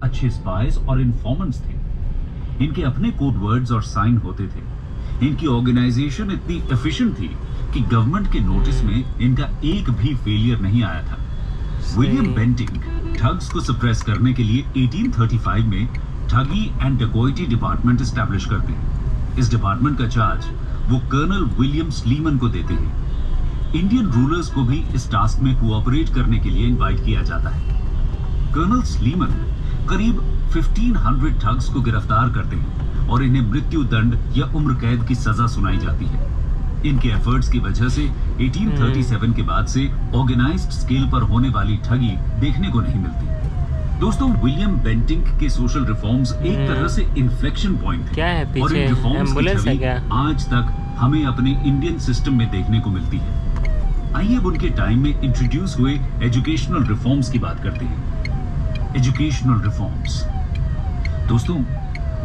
अच्छे स्पाइस और इन्फॉर्मेंट्स थे। इनके अपने कोड वर्ड्स और साइन होते थे। इनकी ऑर्गेनाइजेशन इतनी एफिशिएंट थी कि गवर्नमेंट के नोटिस में इनका एक भी फेलियर नहीं आया था। विलियम बेंटिंक ठग्स को सप्रेस करने के लिए 1835 में ठगी एंड डेकोइटी डिपार्टमेंट एस्टैब्लिश करते हैं। इस डिपार्टमेंट का चार्ज वो कर्नल विलियम स्लीमन को देते हैं। इंडियन रूलर्स को भी इस टास्क में कोऑपरेट करने के लिए इनवाइट किया जाता है। कर्नल स्लीमन करीब 1500 ठग्स को गिरफ्तार करते हैं और इन्हें मृत्यु दंड या उम्र कैद की सजा सुनाई जाती है। इनके एफर्ट्स की वजह से 1837 के बाद से ऑर्गेनाइज्ड स्केल पर होने वाली ठगी देखने को नहीं मिलती। दोस्तों, विलियम बेंटिंक के सोशल रिफॉर्म्स एक तरह से इन्फ्लेक्शन पॉइंट थे। क्या है पीछे? और इन रिफॉर्म्स की एम्बुलेंस है छवि क्या? आज तक हमें अपने इंडियन सिस्टम में देखने को मिलती है। आइए अब उनके टाइम में इंट्रोड्यूस हुए एजुकेशनल रिफॉर्म्स की बात करते हैं। Educational reforms. दोस्तों,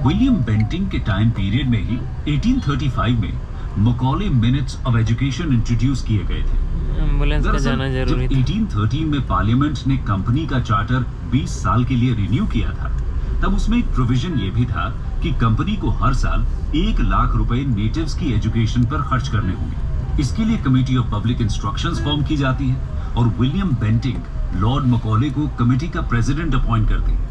विलियम बेंटिंक के टाइम पीरियड में ही 1835 में मकॉले मिनट्स ऑफ एजुकेशन इंट्रोड्यूस किए गए थे। एम्बुलेंस का दरअसल, जाना जरूरी जब था। 1813 में पार्लियामेंट ने कंपनी का चार्टर 20 साल के लिए रिन्यू किया था, तब उसमें एक प्रोविजन ये भी था कि कंपनी को हर साल 1 लाख रुपए नेटिव्स की एजुकेशन पर खर्च करने होंगे। इसके लिए committee of public instructions form की जाती है और विलियम बेंटिंक लॉर्ड मकॉले को कमेटी का प्रेसिडेंट अपॉइंट करते हैं।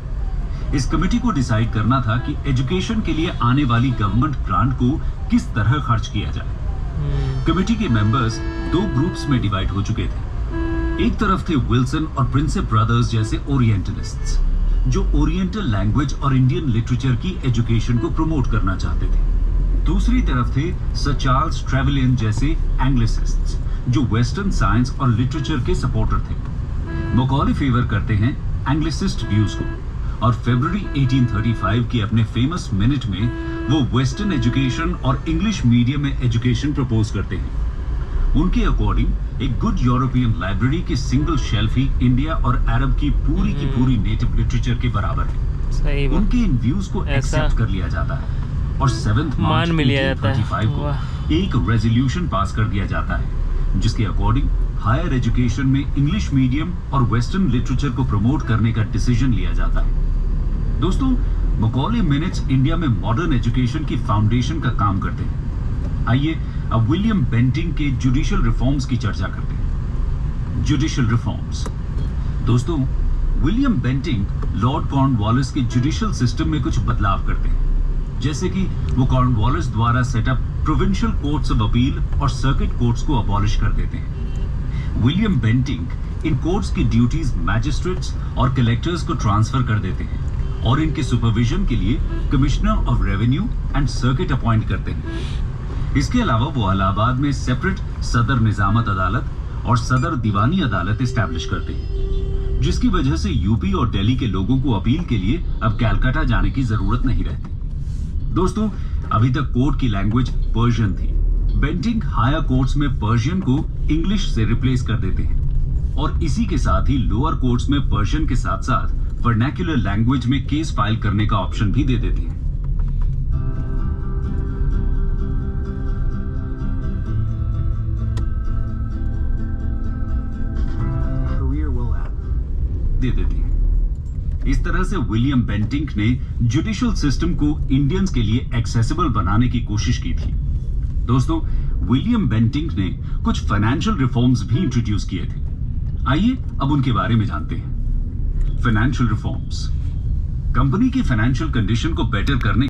इस कमेटी को डिसाइड करना था कि एजुकेशन के लिए आने वाली गवर्नमेंट ग्रांट को किस तरह खर्च किया जाए। कमेटी के मेंबर्स 2 ग्रुप्स में डिवाइड हो चुके थे। एक तरफ थे विल्सन और प्रिंसेप ब्रदर्स जैसे ओरिएंटलिस्ट्स, जो ओरिएंटल लैंग्वेज और इंडियन लिटरेचर की एजुकेशन को प्रमोट करना चाहते थे। दूसरी तरफ थे सर चार्ल्स ट्रेवेलियन जैसे एंग्लिसिस्ट्स, जो वेस्टर्न साइंस और लिटरेचर के सपोर्टर थे। मकॉले फेवर करते हैं एंग्लिसिस्ट व्यूज को और फरवरी 1835 के अपने फेमस मिनट में वो वेस्टर्न एजुकेशन और इंग्लिश मीडियम में एजुकेशन प्रपोज करते हैं। उनके अकॉर्डिंग एक गुड यूरोपियन लाइब्रेरी की सिंगल शेल्फ ही इंडिया और अरब की पूरी नेटिव लिटरेचर के बराबर है। सही बात। उनके इन व्यूज को एक्सेप्ट कर लिया जाता है और 7 मार्च मान भी लिया जाता है। 1835 को वाह। एक रेजोल्यूशन पास कर दिया जाता है, जिसके अकॉर्डिंग हायर एजुकेशन में इंग्लिश मीडियम और वेस्टर्न लिटरेचर को प्रमोट करने का डिसीजन लिया जाता है। दोस्तों, मकॉले मिनट्स इंडिया में मॉडर्न एजुकेशन की फाउंडेशन का काम करते हैं। आइए अब विलियम बेंटिंक के जुडिशियल रिफॉर्म्स की चर्चा करते हैं। Judicial reforms. दोस्तों, विलियम बेंटिंक लॉर्ड कॉर्नवालिस के जुडिशियल सिस्टम में कुछ बदलाव करते हैं, जैसे कि वो कॉर्नवालिस द्वारा setup provincial courts of appeal और सर्किट कोर्ट्स को अबॉलिश कर देते हैं। विलियम बेंटिंक इन कोर्ट्स की ड्यूटीज मैजिस्ट्रेट्स और कलेक्टर्स को ट्रांसफर कर देते हैं और इनके सुपरविजन के लिए commissioner of revenue and circuit appoint करते हैं। इसके अलावा वो इलाहाबाद में सेपरेट सदर निजामत अदालत और सदर दीवानी अदालत एस्टैब्लिश करते हैं, जिसकी वजह से यूपी और दिल्ली के लोगों को अपील के लिए अब कैलकाटा जाने की जरूरत नहीं रहती। दोस्तों, अभी तक कोर्ट की लैंग्वेज पर्शियन थी। बेंटिंक हायर कोर्ट्स में पर्शियन को इंग्लिश से रिप्लेस कर देते हैं और इसी के साथ ही लोअर कोर्ट्स में पर्शियन के साथ साथ वर्नैक्युलर लैंग्वेज में केस फाइल करने का ऑप्शन भी दे देते हैं। इस तरह से विलियम बेंटिंक ने जुडिशियल सिस्टम को इंडियंस के लिए एक्सेसिबल बनाने की कोशिश की थी। दोस्तों, विलियम बेंटिंक ने कुछ फाइनेंशियल रिफॉर्म्स भी इंट्रोड्यूस किए थे। आइए अब उनके बारे में जानते हैं। Financial reforms. कंपनी की फाइनेंशियल कंडीशन को बेटर करने